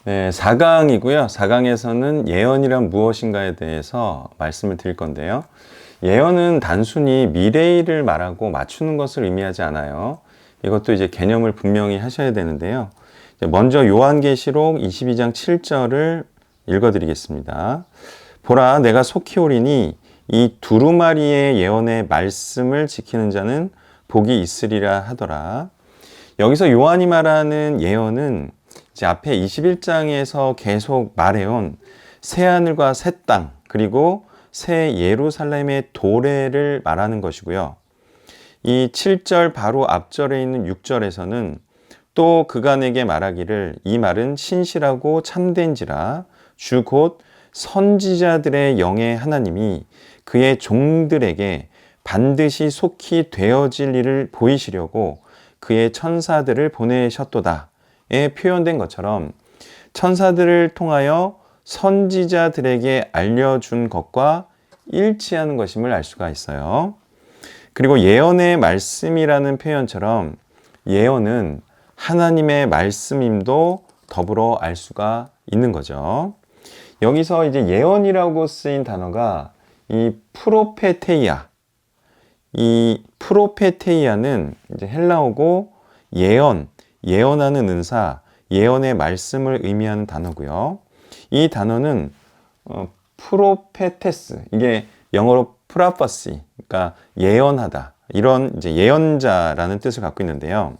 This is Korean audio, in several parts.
네, 4강이고요. 4강에서는 예언이란 무엇인가에 대해서 말씀을 드릴 건데요. 예언은 단순히 미래일을 말하고 맞추는 것을 의미하지 않아요. 이것도 이제 개념을 분명히 하셔야 되는데요. 먼저 요한계시록 22장 7절을 읽어드리겠습니다. 보라, 내가 속히 오리니 이 두루마리의 예언의 말씀을 지키는 자는 복이 있으리라 하더라. 여기서 요한이 말하는 예언은 이제 앞에 21장에서 계속 말해온 새하늘과 새 땅, 그리고 새 예루살렘의 도래를 말하는 것이고요. 이 7절 바로 앞절에 있는 6절에서는 또 그가 내게 말하기를 이 말은 신실하고 참된지라 주 곧 선지자들의 영의 하나님이 그의 종들에게 반드시 속히 되어질 일을 보이시려고 그의 천사들을 보내셨도다에 표현된 것처럼 천사들을 통하여 선지자들에게 알려준 것과 일치하는 것임을 알 수가 있어요. 그리고 예언의 말씀이라는 표현처럼 예언은 하나님의 말씀임도 더불어 알 수가 있는 거죠. 여기서 이제 예언이라고 쓰인 단어가 이 프로페테이아. 이 프로페테이아는 이제 헬라어고 예언하는 은사, 예언의 말씀을 의미하는 단어고요. 이 단어는 프로페테스, 이게 영어로 프라퍼시, 그러니까 예언하다, 이런 이제 예언자라는 뜻을 갖고 있는데요.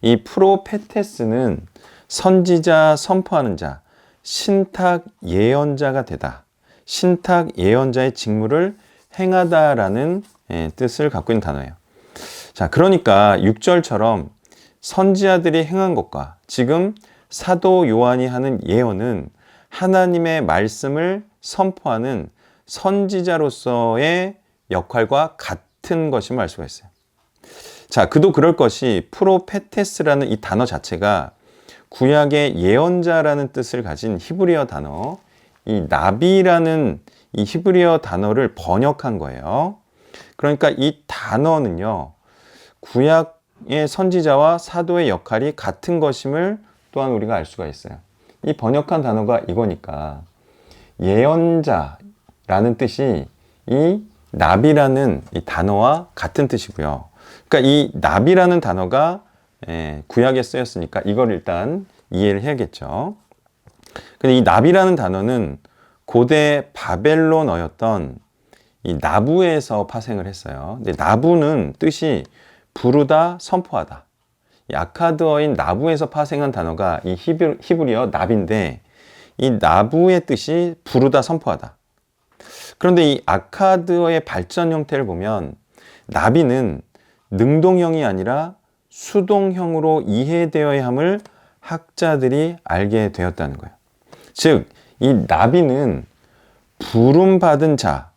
이 프로페테스는 선지자, 선포하는 자, 신탁 예언자가 되다, 신탁 예언자의 직무를 행하다라는 뜻을 갖고 있는 단어예요. 자, 그러니까 6절처럼 선지자들이 행한 것과 지금 사도 요한이 하는 예언은 하나님의 말씀을 선포하는 선지자로서의 역할과 같은 것임을 알 수가 있어요. 자, 그도 그럴 것이 프로페테스라는 이 단어 자체가 구약의 예언자라는 뜻을 가진 히브리어 단어, 이 나비라는 이 히브리어 단어를 번역한 거예요. 그러니까 이 단어는요, 구약의 선지자와 사도의 역할이 같은 것임을 또한 우리가 알 수가 있어요. 이 번역한 단어가 이거니까 예언자라는 뜻이 이 나비라는 이 단어와 같은 뜻이고요. 그러니까 이 나비라는 단어가 구약에 쓰였으니까 이걸 일단 이해를 해야겠죠. 근데 이 나비라는 단어는 고대 바벨론어였던 이 나부에서 파생을 했어요. 근데 나부는 뜻이 부르다, 선포하다. 이 아카드어인 나부에서 파생한 단어가 이 히브리어 나비인데 이 나부의 뜻이 부르다, 선포하다. 그런데 이 아카드어의 발전 형태를 보면 나비는 능동형이 아니라 수동형으로 이해되어야 함을 학자들이 알게 되었다는 거예요. 즉, 이 나비는 부름받은 자,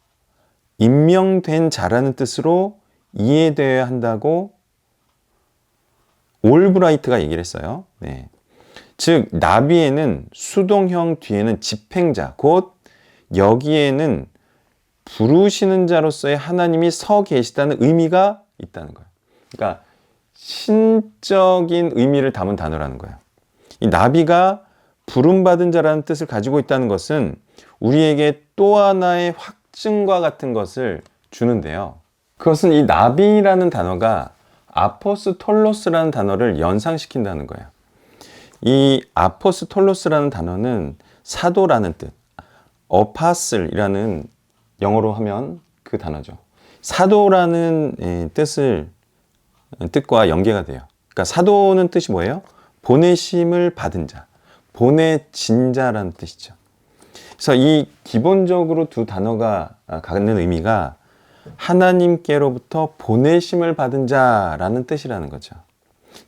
임명된 자라는 뜻으로 이해되어야 한다고 올브라이트가 얘기를 했어요. 네. 즉, 나비에는 수동형 뒤에는 집행자, 곧 여기에는 부르시는 자로서의 하나님이 서 계시다는 의미가 있다는 거예요. 그러니까 신적인 의미를 담은 단어라는 거예요. 이 나비가 부름받은 자라는 뜻을 가지고 있다는 것은 우리에게 또 하나의 확증과 같은 것을 주는데요. 그것은 이 나비라는 단어가 아포스톨로스라는 단어를 연상시킨다는 거예요. 이 아포스톨로스라는 단어는 사도라는 뜻, 어파슬이라는 영어로 하면 그 단어죠. 사도라는 뜻과 연계가 돼요. 그러니까 사도는 뜻이 뭐예요? 보내심을 받은 자, 보내진 자라는 뜻이죠. 그래서 이 기본적으로 두 단어가 갖는 의미가 하나님께로부터 보내심을 받은 자라는 뜻이라는 거죠.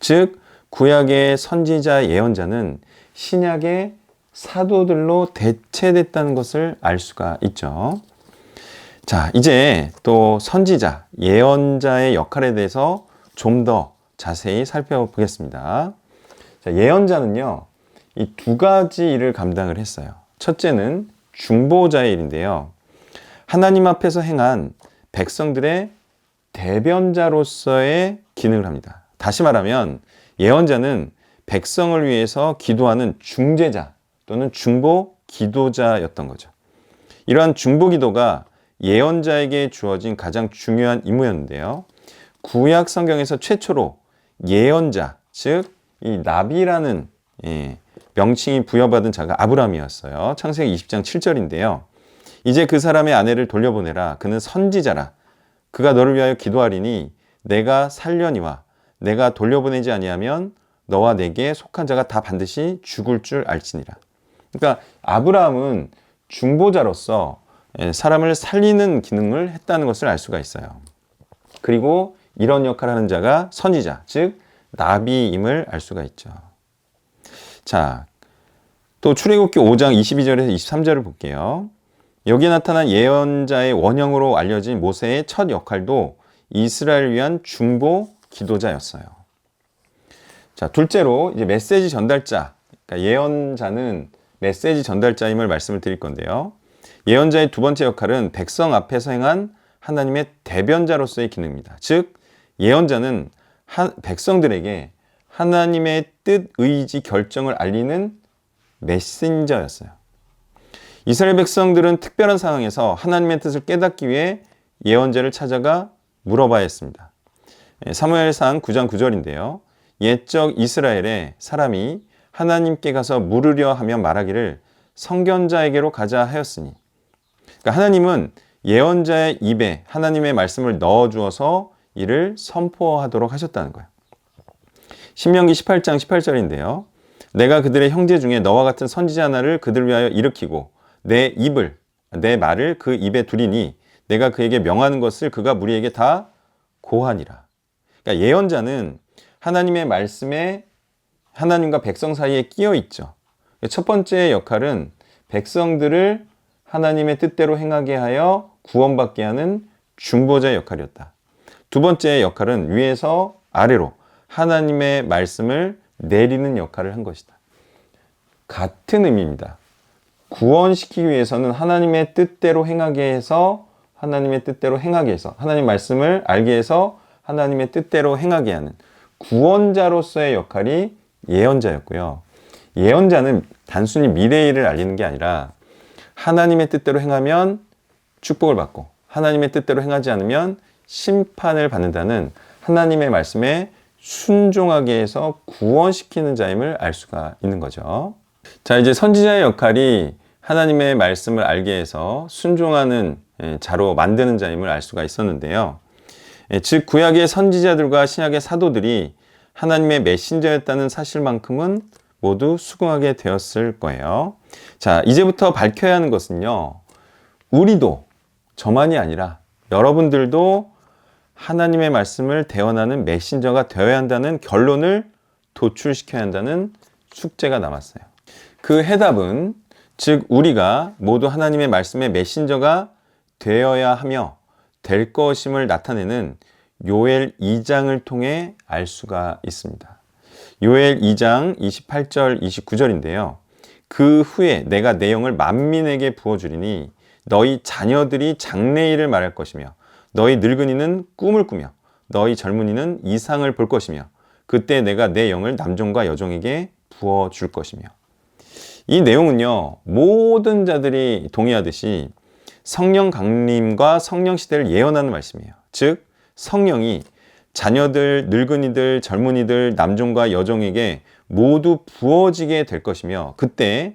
즉, 구약의 선지자 예언자는 신약의 사도들로 대체됐다는 것을 알 수가 있죠. 자, 이제 또 선지자, 예언자의 역할에 대해서 좀 더 자세히 살펴보겠습니다. 자, 예언자는요, 이 두 가지 일을 감당을 했어요. 첫째는 중보자의 일인데요. 하나님 앞에서 행한 백성들의 대변자로서의 기능을 합니다. 다시 말하면 예언자는 백성을 위해서 기도하는 중재자 또는 중보 기도자였던 거죠. 이러한 중보 기도가 예언자에게 주어진 가장 중요한 임무였는데요. 구약 성경에서 최초로 예언자, 즉 이 나비라는 명칭이 부여받은 자가 아브라함이었어요. 창세기 20장 7절인데요. 이제 그 사람의 아내를 돌려보내라. 그는 선지자라. 그가 너를 위하여 기도하리니 내가 살려니와 내가 돌려보내지 아니하면 너와 내게 속한 자가 다 반드시 죽을 줄 알지니라. 그러니까 아브라함은 중보자로서 사람을 살리는 기능을 했다는 것을 알 수가 있어요. 그리고 이런 역할을 하는 자가 선지자, 즉 나비임을 알 수가 있죠. 자, 또 출애굽기 5장 22절에서 23절을 볼게요. 여기에 나타난 예언자의 원형으로 알려진 모세의 첫 역할도 이스라엘을 위한 중보 기도자였어요. 자, 둘째로 이제 메시지 전달자, 그러니까 예언자는 메시지 전달자임을 말씀을 드릴 건데요. 예언자의 두 번째 역할은 백성 앞에서 행한 하나님의 대변자로서의 기능입니다. 즉, 예언자는 백성들에게 하나님의 뜻, 의지, 결정을 알리는 메신저였어요. 이스라엘 백성들은 특별한 상황에서 하나님의 뜻을 깨닫기 위해 예언자를 찾아가 물어봐야 했습니다. 사무엘상 9장 9절인데요. 옛적 이스라엘의 사람이 하나님께 가서 물으려 하면 말하기를 선견자에게로 가자 하였으니, 그러니까 하나님은 예언자의 입에 하나님의 말씀을 넣어주어서 이를 선포하도록 하셨다는 거예요. 신명기 18장 18절인데요. 내가 그들의 형제 중에 너와 같은 선지자 하나를 그들 위하여 일으키고 내 말을 그 입에 두리니 내가 그에게 명하는 것을 그가 무리에게 다 고하니라. 그러니까 예언자는 하나님의 말씀에 하나님과 백성 사이에 끼어 있죠. 첫 번째 역할은 백성들을 하나님의 뜻대로 행하게 하여 구원받게 하는 중보자의 역할이었다. 두 번째 역할은 위에서 아래로 하나님의 말씀을 내리는 역할을 한 것이다. 같은 의미입니다. 구원시키기 위해서는 하나님의 뜻대로 행하게 해서 하나님의 뜻대로 행하게 해서 하나님 말씀을 알게 해서 하나님의 뜻대로 행하게 하는 구원자로서의 역할이 예언자였고요. 예언자는 단순히 미래일을 알리는 게 아니라 하나님의 뜻대로 행하면 축복을 받고 하나님의 뜻대로 행하지 않으면 심판을 받는다는 하나님의 말씀에 순종하게 해서 구원시키는 자임을 알 수가 있는 거죠. 자, 이제 선지자의 역할이 하나님의 말씀을 알게 해서 순종하는 자로 만드는 자임을 알 수가 있었는데요. 즉 구약의 선지자들과 신약의 사도들이 하나님의 메신저였다는 사실만큼은 모두 수긍하게 되었을 거예요. 자, 이제부터 밝혀야 하는 것은요. 우리도 저만이 아니라 여러분들도 하나님의 말씀을 대언하는 메신저가 되어야 한다는 결론을 도출시켜야 한다는 숙제가 남았어요. 그 해답은 즉 우리가 모두 하나님의 말씀의 메신저가 되어야 하며 될 것임을 나타내는 요엘 2장을 통해 알 수가 있습니다. 요엘 2장 28절 29절인데요. 그 후에 내가 내 영을 만민에게 부어주리니 너희 자녀들이 장래일을 말할 것이며 너희 늙은이는 꿈을 꾸며 너희 젊은이는 이상을 볼 것이며 그때 내가 내 영을 남종과 여종에게 부어줄 것이며. 이 내용은요, 모든 자들이 동의하듯이 성령 강림과 성령 시대를 예언하는 말씀이에요. 즉 성령이 자녀들, 늙은이들, 젊은이들, 남종과 여종에게 모두 부어지게 될 것이며 그때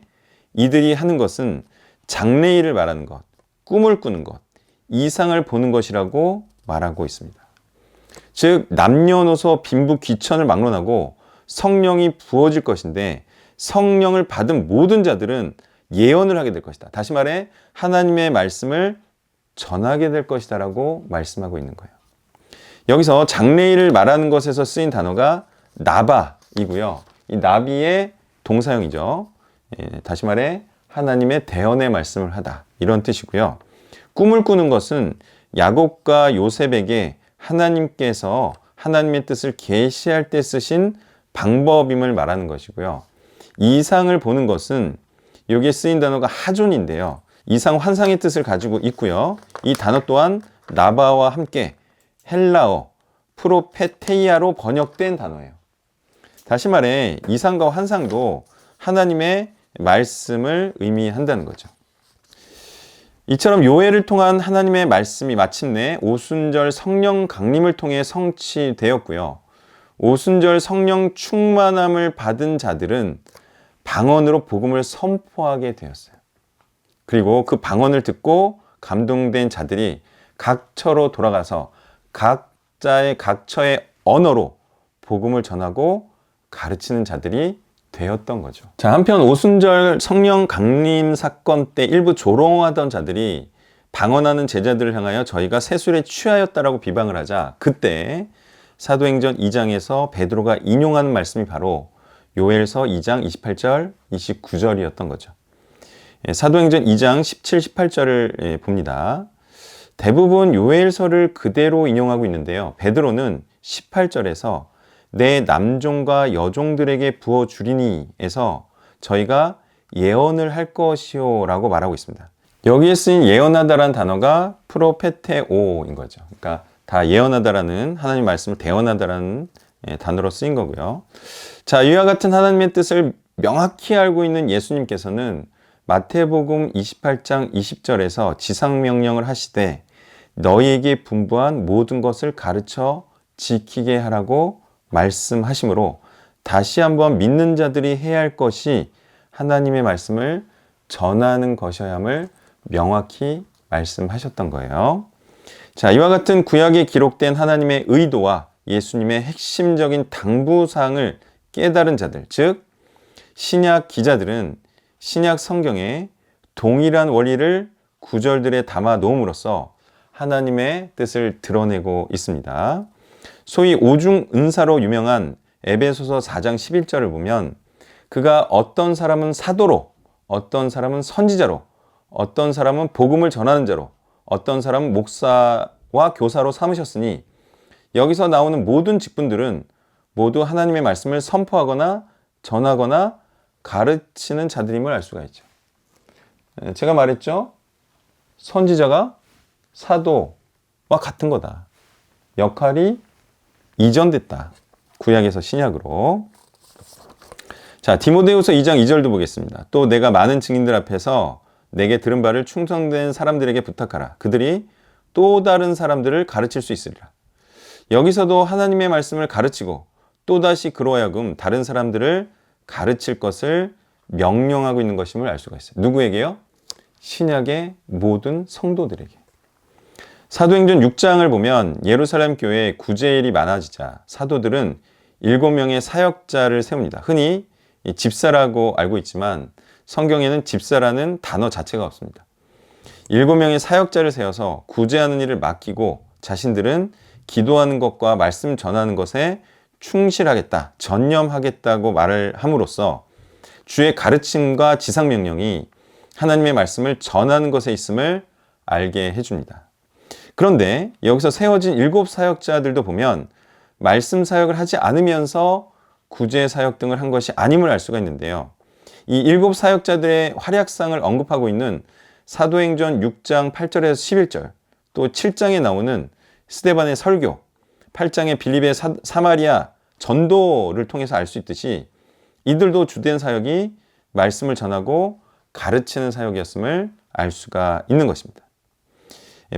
이들이 하는 것은 장래일을 말하는 것, 꿈을 꾸는 것, 이상을 보는 것이라고 말하고 있습니다. 즉 남녀노소 빈부 귀천을 막론하고 성령이 부어질 것인데 성령을 받은 모든 자들은 예언을 하게 될 것이다. 다시 말해 하나님의 말씀을 전하게 될 것이다 라고 말씀하고 있는 거예요. 여기서 장래일을 말하는 것에서 쓰인 단어가 나바이고요. 이 나비의 동사형이죠. 다시 말해 하나님의 대언의 말씀을 하다 이런 뜻이고요. 꿈을 꾸는 것은 야곱과 요셉에게 하나님께서 하나님의 뜻을 계시할 때 쓰신 방법임을 말하는 것이고요. 이상을 보는 것은 여기에 쓰인 단어가 하존인데요. 이상 환상의 뜻을 가지고 있고요. 이 단어 또한 나바와 함께 헬라어 프로페테이아로 번역된 단어예요. 다시 말해 이상과 환상도 하나님의 말씀을 의미한다는 거죠. 이처럼 요엘을 통한 하나님의 말씀이 마침내 오순절 성령 강림을 통해 성취되었고요. 오순절 성령 충만함을 받은 자들은 방언으로 복음을 선포하게 되었어요. 그리고 그 방언을 듣고 감동된 자들이 각처로 돌아가서 각자의 각처의 언어로 복음을 전하고 가르치는 자들이 되었던 거죠. 자, 한편 오순절 성령 강림 사건 때 일부 조롱하던 자들이 방언하는 제자들을 향하여 저희가 세술에 취하였다라고 비방을 하자, 그때 사도행전 2장에서 베드로가 인용하는 말씀이 바로 요엘서 2장 28절, 29절이었던 거죠. 사도행전 2장 17, 18절을 봅니다. 대부분 요엘서를 그대로 인용하고 있는데요. 베드로는 18절에서 내 남종과 여종들에게 부어주리니에서 저희가 예언을 할 것이요 라고 말하고 있습니다. 여기에 쓰인 예언하다라는 단어가 프로페테오인 거죠. 그러니까 다 예언하다라는, 하나님 말씀을 대언하다라는 단어로 쓰인 거고요. 자, 이와 같은 하나님의 뜻을 명확히 알고 있는 예수님께서는 마태복음 28장 20절에서 지상명령을 하시되 너희에게 분부한 모든 것을 가르쳐 지키게 하라고 말씀하시므로 다시 한번 믿는 자들이 해야 할 것이 하나님의 말씀을 전하는 것이어야함을 명확히 말씀하셨던 거예요. 자, 이와 같은 구약에 기록된 하나님의 의도와 예수님의 핵심적인 당부사항을 깨달은 자들, 즉 신약 기자들은 신약 성경에 동일한 원리를 구절들에 담아 놓음으로써 하나님의 뜻을 드러내고 있습니다. 소위 오중 은사로 유명한 에베소서 4장 11절을 보면 그가 어떤 사람은 사도로, 어떤 사람은 선지자로, 어떤 사람은 복음을 전하는 자로, 어떤 사람은 목사와 교사로 삼으셨으니 여기서 나오는 모든 직분들은 모두 하나님의 말씀을 선포하거나 전하거나 가르치는 자들임을 알 수가 있죠. 제가 말했죠. 선지자가 사도와 같은 거다. 역할이 이전됐다. 구약에서 신약으로. 자, 디모데후서 2장 2절도 보겠습니다. 또 내가 많은 증인들 앞에서 내게 들은 바를 충성된 사람들에게 부탁하라. 그들이 또 다른 사람들을 가르칠 수 있으리라. 여기서도 하나님의 말씀을 가르치고 또다시 그로 하여금 다른 사람들을 가르칠 것을 명령하고 있는 것임을 알 수가 있어요. 누구에게요? 신약의 모든 성도들에게. 사도행전 6장을 보면 예루살렘 교회에 구제일이 많아지자 사도들은 7명의 사역자를 세웁니다. 흔히 집사라고 알고 있지만 성경에는 집사라는 단어 자체가 없습니다. 7명의 사역자를 세워서 구제하는 일을 맡기고 자신들은 기도하는 것과 말씀 전하는 것에 충실하겠다, 전념하겠다고 말을 함으로써 주의 가르침과 지상명령이 하나님의 말씀을 전하는 것에 있음을 알게 해줍니다. 그런데 여기서 세워진 7 사역자들도 보면 말씀 사역을 하지 않으면서 구제 사역 등을 한 것이 아님을 알 수가 있는데요. 이 7 사역자들의 활약상을 언급하고 있는 사도행전 6장 8절에서 11절, 또 7장에 나오는 스데반의 설교, 8장의 빌립의 사마리아 전도를 통해서 알 수 있듯이 이들도 주된 사역이 말씀을 전하고 가르치는 사역이었음을 알 수가 있는 것입니다.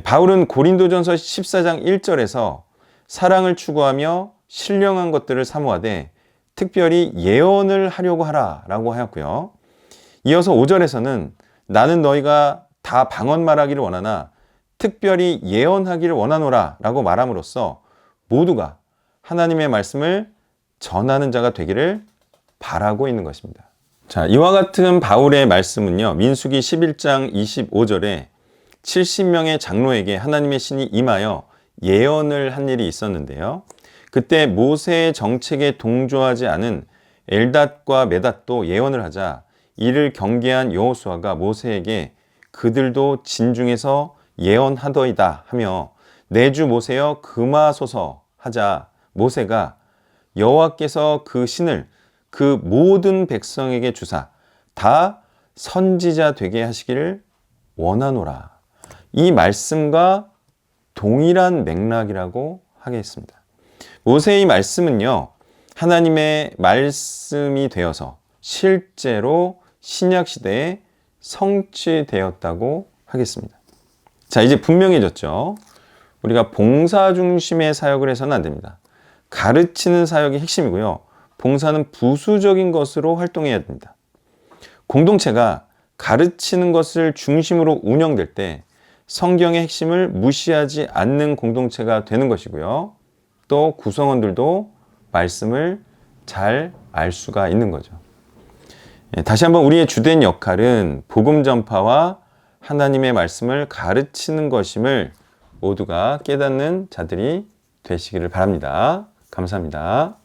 바울은 고린도전서 14장 1절에서 사랑을 추구하며 신령한 것들을 사모하되 특별히 예언을 하려고 하라라고 하였고요. 이어서 5절에서는 나는 너희가 다 방언 말하기를 원하나 특별히 예언하기를 원하노라 라고 말함으로써 모두가 하나님의 말씀을 전하는 자가 되기를 바라고 있는 것입니다. 자, 이와 같은 바울의 말씀은요, 민수기 11장 25절에 70명의 장로에게 하나님의 신이 임하여 예언을 한 일이 있었는데요. 그때 모세의 정책에 동조하지 않은 엘닷과 메닷도 예언을 하자 이를 경계한 여호수아가 모세에게 그들도 진중에서 예언하더이다 하며 내 주 모세여 금하소서 하자 모세가 여호와께서 그 신을 그 모든 백성에게 주사 다 선지자 되게 하시기를 원하노라. 이 말씀과 동일한 맥락이라고 하겠습니다. 모세의 말씀은요, 하나님의 말씀이 되어서 실제로 신약 시대에 성취되었다고 하겠습니다. 자, 이제 분명해졌죠. 우리가 봉사 중심의 사역을 해서는 안 됩니다. 가르치는 사역이 핵심이고요. 봉사는 부수적인 것으로 활동해야 됩니다. 공동체가 가르치는 것을 중심으로 운영될 때 성경의 핵심을 무시하지 않는 공동체가 되는 것이고요. 또 구성원들도 말씀을 잘 알 수가 있는 거죠. 다시 한번 우리의 주된 역할은 복음 전파와 하나님의 말씀을 가르치는 것임을 모두가 깨닫는 자들이 되시기를 바랍니다. 감사합니다.